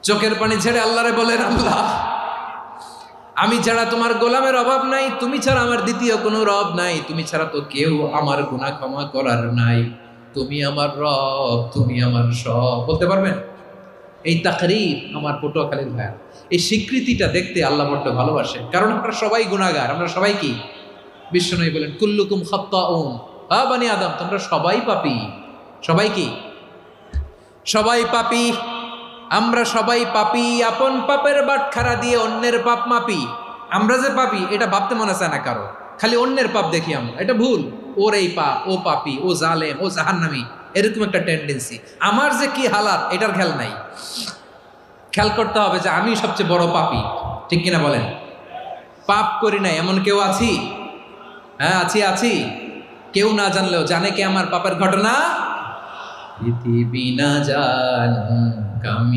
চোখের পানি ছেড়ে আল্লাহরে বলেন, আল্লাহ আমি ছাড়া তোমার গোলামের অভাব নাই, তুমি ছাড়া আমার দ্বিতীয় কোনো রব নাই, তুমি ছাড়া তো কেউ আমার গুনাহ ক্ষমা করার নাই, তুমি আমার রব, তুমি আমার সব। বলতে পারবেন? এই তাকরীর আমার পটুয়াখালীর ভাইয়া, এই স্বীকৃতিটা দেখতে আল্লাহ বড্ড ভালোবাসে, কারণ আমরা সবাই গুনাহগার। আমরা সবাই কি? বিশ্বনবী বলেন কুল্লুকুম খাত্তাউন, বানি আদম তোমরা সবাই পাপী। সবাই কি? সবাই পাপী। আমরা সবাই পাপী, আপন পাপের বাটখারা দিয়ে অন্যের পাপ মাপি। আমরা যে পাপী এটা ভাবতে মনে চায় না কারো, খালি অন্যের পাপ দেখি আমরা, এটা ভুল। ওর এই পাপ, ও পাপী, ও জালেম, ও জাহান্নামী, এরকম একটা টেন্ডেন্সি। আমার যে কি হালাত এটার খেয়াল নাই। খেয়াল করতে হবে যে আমি সবচেয়ে বড় পাপী, ঠিক কিনা বলেন? পাপ করি নাই এমন কেউ আছি? হ্যাঁ আছি। কেউ না জানলেও জানে কে আমার পাপের ঘটনা? পৃথিবী না জানুক আমি